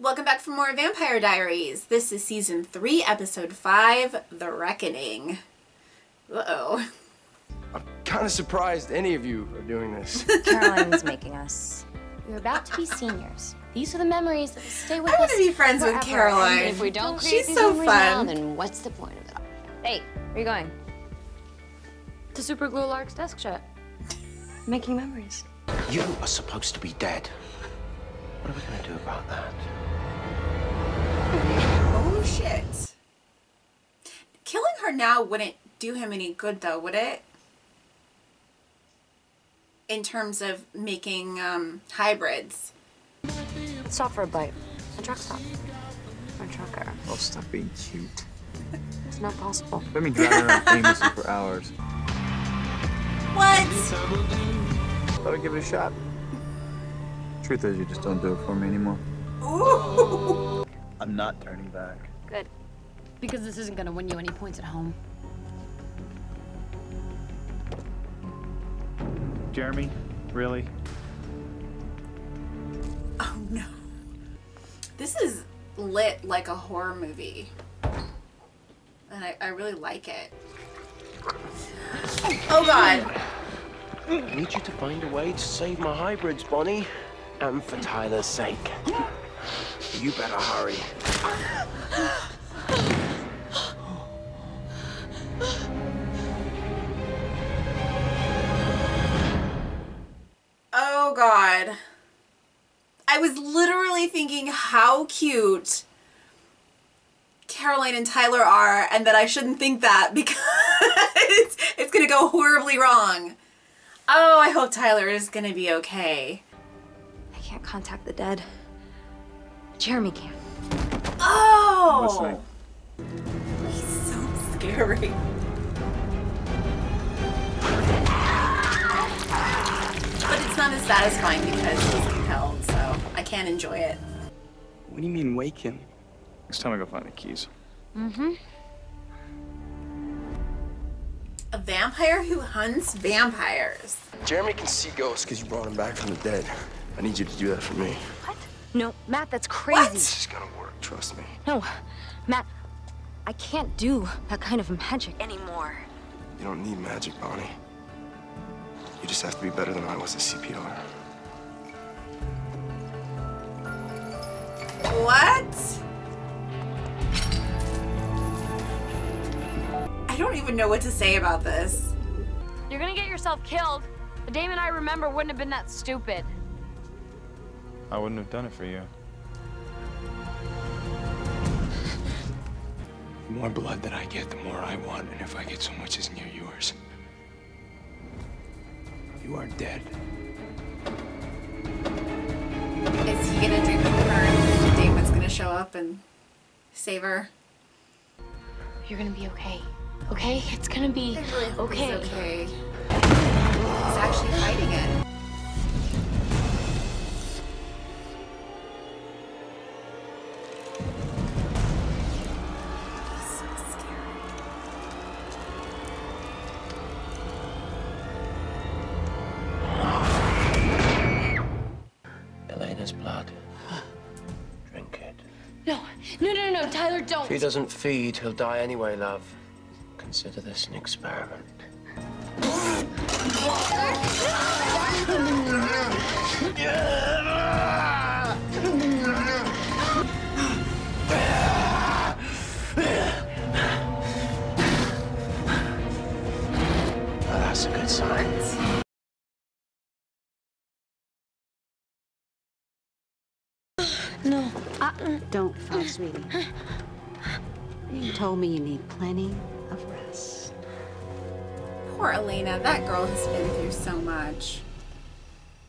Welcome back for more Vampire Diaries. This is Season 3, Episode 5, The Reckoning. Uh-oh. I'm kind of surprised any of you are doing this. Caroline's making us. We're about to be seniors. These are the memories that will stay with us. I want to be friends with Caroline. And if we don't create She's these so memories fun. now, then what's the point of it all? Hey, where are you going? To Super Glue Lark's desk shut. Making memories. You are supposed to be dead. What are we going to do about that? Oh, shit. Killing her now wouldn't do him any good, though, would it? In terms of making hybrids. Let's stop for a bite. A truck stop. Or a trucker. Oh, stop being cute. It's not possible. Let me drive around aimlessly for hours. What? Thought I'd give it a shot. Truth is, you just don't do it for me anymore. Ooh. I'm not turning back. Good. Because this isn't gonna win you any points at home. Jeremy, really? Oh, no. This is lit like a horror movie. And I really like it. Oh, God. I need you to find a way to save my hybrids, Bonnie. And for Tyler's sake. You better hurry. Oh, God. I was literally thinking how cute Caroline and Tyler are, and that I shouldn't think that because it's gonna go horribly wrong. Oh, I hope Tyler is gonna be okay. I can't contact the dead. Jeremy can. Oh! He's so scary. But it's not as satisfying because he's compelled, so I can't enjoy it. What do you mean, wake him? It's time to go find the keys. Mm-hmm. A vampire who hunts vampires. Jeremy can see ghosts because you brought him back from the dead. I need you to do that for me. What? No, Matt, that's crazy. What? This is gonna work, trust me. No, Matt, I can't do that kind of magic anymore. You don't need magic, Bonnie. You just have to be better than I was at CPR. What? I don't even know what to say about this. You're gonna get yourself killed. The Damon I remember wouldn't have been that stupid. I wouldn't have done it for you. The more blood that I get, the more I want, and if I get so much as near yours, you are dead. Is he gonna drink from her and Damon's gonna show up and save her? You're gonna be okay. Okay? It's gonna be I really hope okay. he's okay. He's actually fighting it. He's so scary. Elena's blood. Drink it. No, Tyler, don't. If he doesn't feed, he'll die anyway, love. Consider this an experiment. Well, that's a good sign. No. Don't fight, sweetie. You told me you need plenty of rest. Poor Elena, that girl has been through so much.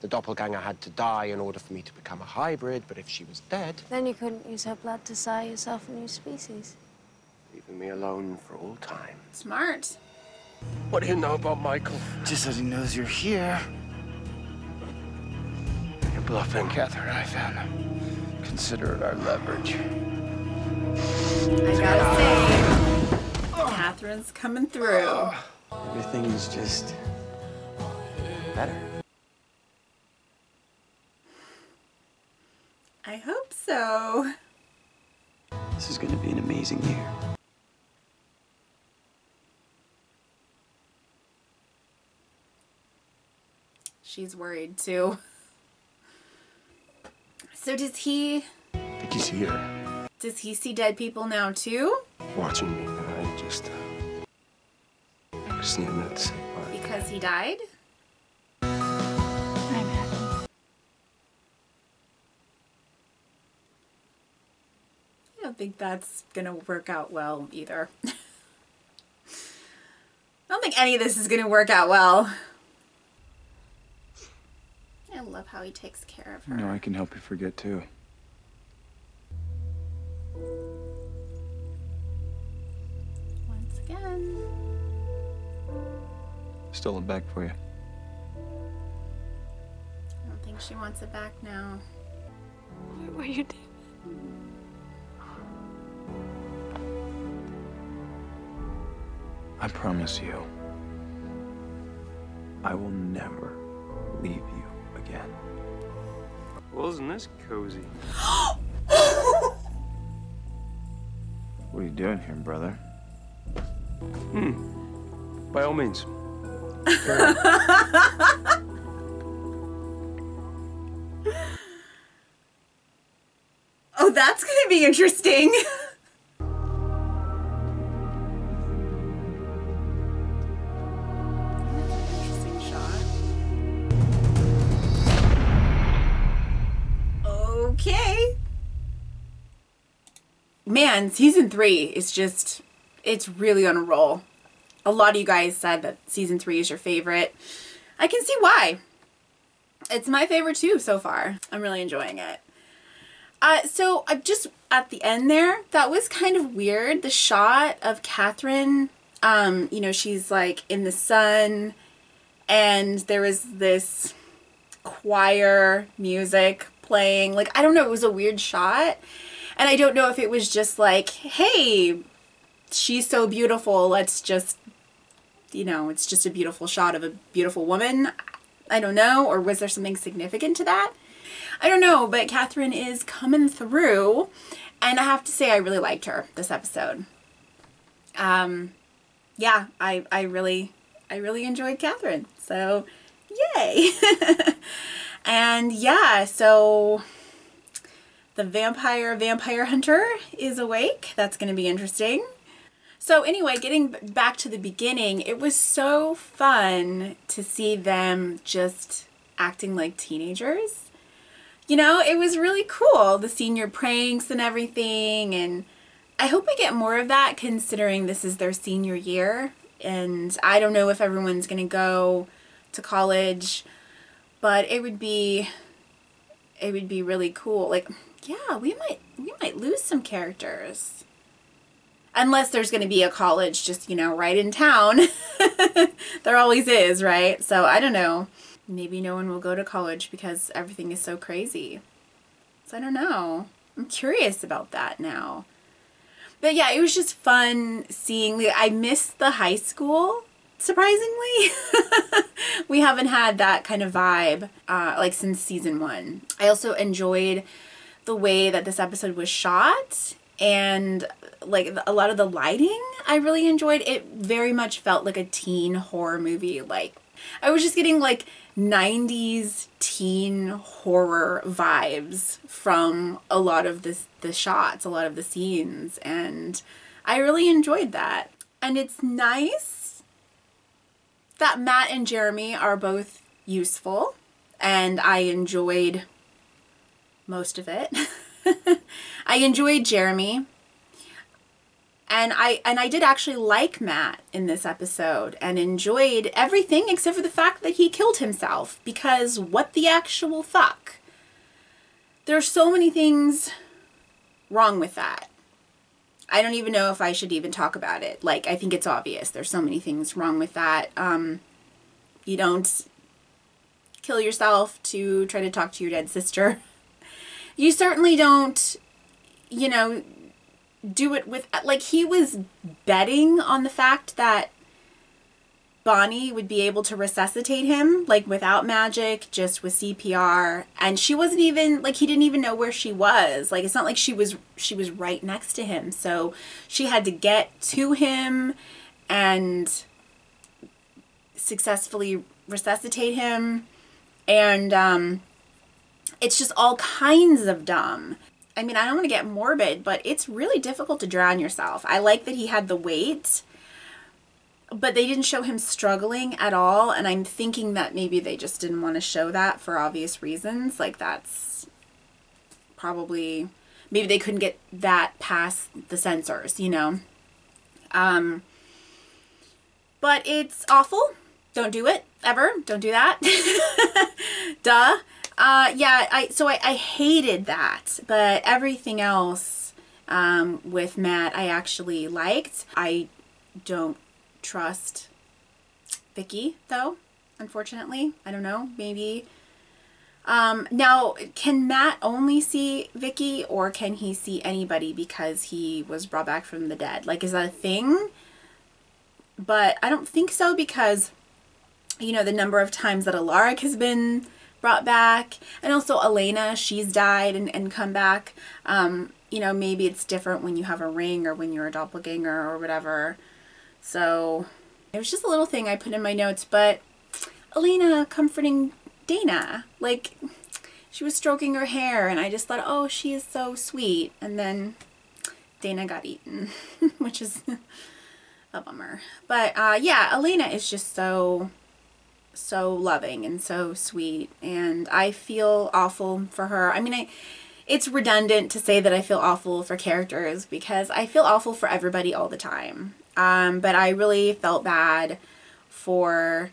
The doppelganger had to die in order for me to become a hybrid, but if she was dead, Then you couldn't use her blood to sire yourself a new species. leaving me alone for all time. Smart. What do you know about Michael? Just as he knows you're here. You're bluffing. Catherine and I found him. Consider it our leverage. I gotta say, Catherine's coming through. Everything is just better. I hope so. This is gonna be an amazing year. She's worried too. So does he I think he's here, see dead people now too? watching me. I just need a minute to say bye. Because he died? I'm happy. I don't think that's gonna work out well either. I don't think any of this is gonna work out well. I love how he takes care of her. You know, I can help you forget too. Once again. Stole it back for you. I don't think she wants it back now. What were you doing? I promise you, I will never leave you again. Well, isn't this cozy? What are you doing here, brother? By all means. Oh, that's gonna be interesting. Interesting shot. Okay. Man, season 3 is just, it's really on a roll. A lot of you guys said that season 3 is your favorite. I can see why. It's my favorite too so far. I'm really enjoying it. So I'm just at the end there, that was kind of weird. The shot of Catherine, you know, she's like in the sun and there was this choir music playing. Like, I don't know, it was a weird shot. And I don't know if it was just like, hey, she's so beautiful, let's just, you know, it's just a beautiful shot of a beautiful woman. I don't know. Or was there something significant to that? I don't know, but Catherine is coming through, and I have to say I really liked her this episode. Yeah, I really enjoyed Catherine, so yay. And yeah, so the vampire hunter is awake. That's going to be interesting. So anyway, getting back to the beginning, it was so fun to see them just acting like teenagers. You know, it was really cool, the senior pranks and everything, and I hope we get more of that considering this is their senior year, and I don't know if everyone's going to go to college, but it would be really cool. Like, yeah, we might lose some characters. Unless there's going to be a college just, you know, right in town. There always is, right? So I don't know. Maybe no one will go to college because everything is so crazy. So I don't know. I'm curious about that now. But yeah, it was just fun seeing. I missed the high school, surprisingly. We haven't had that kind of vibe like since season 1. I also enjoyed the way that this episode was shot. And like a lot of the lighting, I really enjoyed. It very much felt like a teen horror movie. Like I was just getting like 90s teen horror vibes from a lot of the shots, a lot of the scenes, and I really enjoyed that. And it's nice that Matt and Jeremy are both useful, and I enjoyed most of it. I enjoyed Jeremy, and I did actually like Matt in this episode and enjoyed everything except for the fact that he killed himself, because what the actual fuck? There's so many things wrong with that. I don't even know if I should even talk about it. Like, I think it's obvious. There's so many things wrong with that. You don't kill yourself to try to talk to your dead sister. You certainly don't, you know, do it with, like, he was betting on the fact that Bonnie would be able to resuscitate him, like without magic, just with CPR. And she wasn't even, like, he didn't even know where she was. Like, it's not like she was right next to him. So she had to get to him and successfully resuscitate him. And it's just all kinds of dumb. I mean, I don't want to get morbid, but it's really difficult to drown yourself. I like that he had the weight, but they didn't show him struggling at all. And I'm thinking that maybe they just didn't want to show that for obvious reasons. Like, that's probably, maybe they couldn't get that past the censors, you know. But it's awful. Don't do it, ever. Don't do that. Duh. Yeah, I hated that. But everything else with Matt, I actually liked. I don't trust Vicky, though, unfortunately. I don't know, maybe. Now, can Matt only see Vicky, or can he see anybody because he was brought back from the dead? Like, is that a thing? But I don't think so, because, you know, the number of times that Alaric has been brought back, and also Elena, she's died and come back. You know, maybe it's different when you have a ring or when you're a doppelganger or whatever. So it was just a little thing I put in my notes, but Elena comforting Dana, like, she was stroking her hair, and I just thought, oh, she is so sweet. And then Dana got eaten, which is a bummer. But yeah, Elena is just so loving and so sweet, and I feel awful for her. I mean, it's redundant to say that I feel awful for characters, because I feel awful for everybody all the time. But I really felt bad for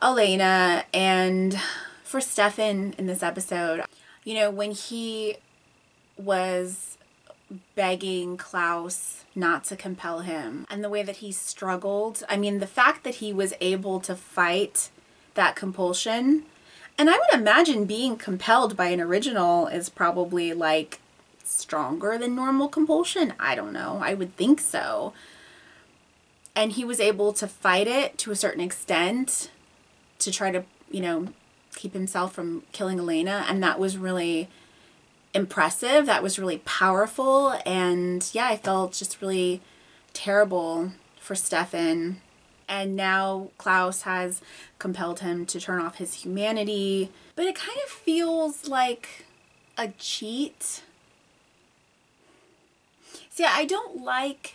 Elena and for Stefan in this episode. You know, when he was begging Klaus not to compel him, and the way that he struggled. I mean, the fact that he was able to fight that compulsion, and I would imagine being compelled by an original is probably like stronger than normal compulsion. I don't know. I would think so. And he was able to fight it to a certain extent to try to, you know, keep himself from killing Elena. And that was really impressive. That was really powerful. And yeah, I felt just really terrible for Stefan. And now Klaus has compelled him to turn off his humanity. But it kind of feels like a cheat. See, I don't like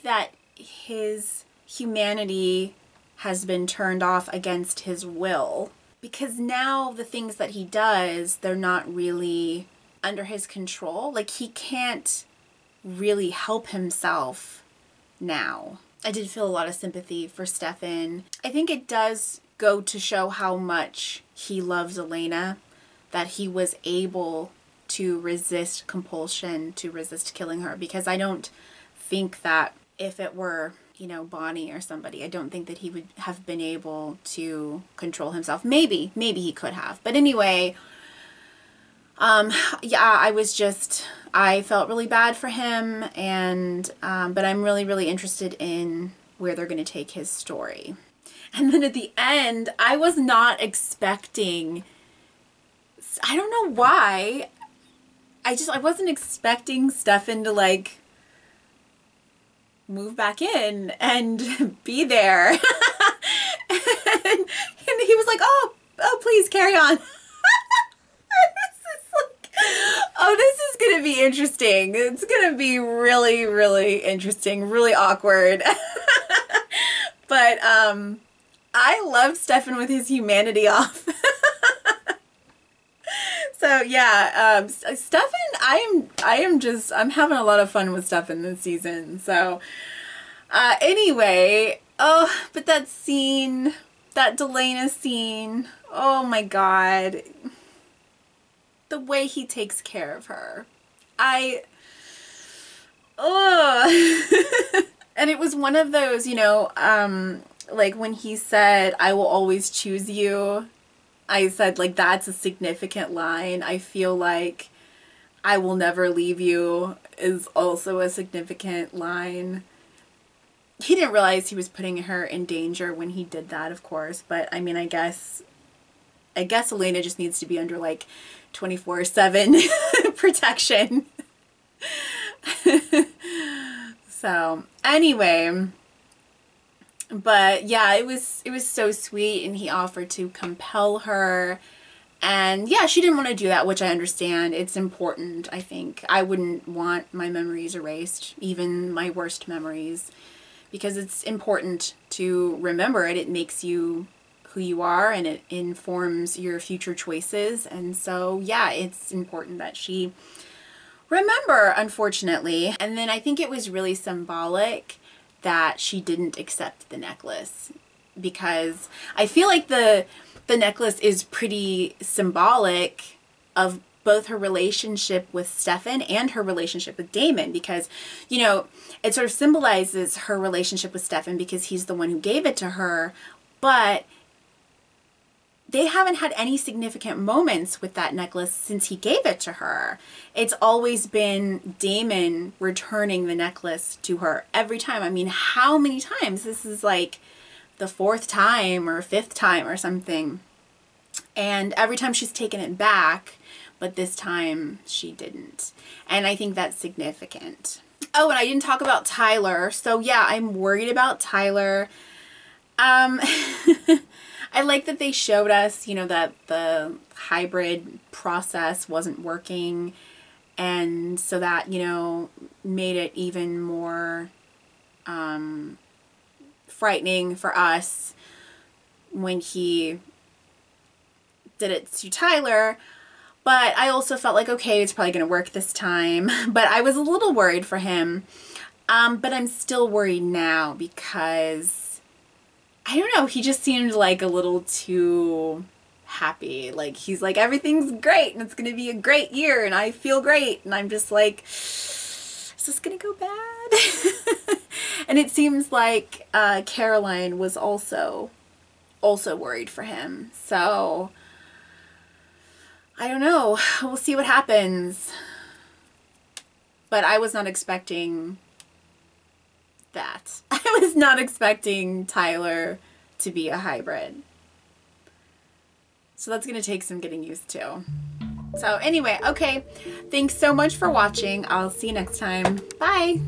that his humanity has been turned off against his will. Because now the things that he does, they're not really under his control. Like, he can't really help himself now. I did feel a lot of sympathy for Stefan. I think it does go to show how much he loves Elena, that he was able to resist compulsion, to resist killing her. Because I don't think that if it were, you know, Bonnie or somebody, I don't think that he would have been able to control himself. Maybe he could have. But anyway, yeah, I felt really bad for him, and but I'm really interested in where they're going to take his story. And then at the end, I was not expecting, I don't know why, I wasn't expecting Stefan to, like, move back in and be there. and he was like, oh, please carry on. Oh, this is going to be interesting. It's going to be really interesting, really awkward. But I love Stefan with his humanity off. So yeah, Stefan, I'm having a lot of fun with Stefan this season. So anyway, oh, but that scene, that Delena scene, oh my God. The way he takes care of her. And it was one of those, you know, like when he said, I will always choose you. I said, like, that's a significant line. I feel like I will never leave you is also a significant line. he didn't realize he was putting her in danger when he did that, of course. But I mean, I guess Elena just needs to be under like 24/7 protection. So anyway, but yeah, it was so sweet, and he offered to compel her. And yeah, she didn't want to do that, which I understand. It's important, I think. I wouldn't want my memories erased, even my worst memories, because it's important to remember it. It makes you who you are, and it informs your future choices. And so, yeah, it's important that she remember, unfortunately. And then I think it was really symbolic that she didn't accept the necklace, because I feel like the necklace is pretty symbolic of both her relationship with Stefan and her relationship with Damon, because, you know, it sort of symbolizes her relationship with Stefan because he's the one who gave it to her, but they haven't had any significant moments with that necklace since he gave it to her. It's always been Damon returning the necklace to her every time. I mean, how many times? This is like the 4th time or 5th time or something. And every time she's taken it back, but this time she didn't. And I think that's significant. Oh, and I didn't talk about Tyler. So yeah, I'm worried about Tyler. I like that they showed us, you know, that the hybrid process wasn't working, and so that, you know, made it even more frightening for us when he did it to Tyler. But I also felt like, okay, it's probably going to work this time. But I was a little worried for him. But I'm still worried now because, I don't know, he just seemed like a little too happy. Like, he's like, everything's great and it's going to be a great year and I feel great. And I'm just like, is this going to go bad? And it seems like Caroline was also worried for him. So I don't know. We'll see what happens. But I was not expecting that. I was not expecting Tyler to be a hybrid. So that's going to take some getting used to. So anyway, okay. Thanks so much for watching. I'll see you next time. Bye.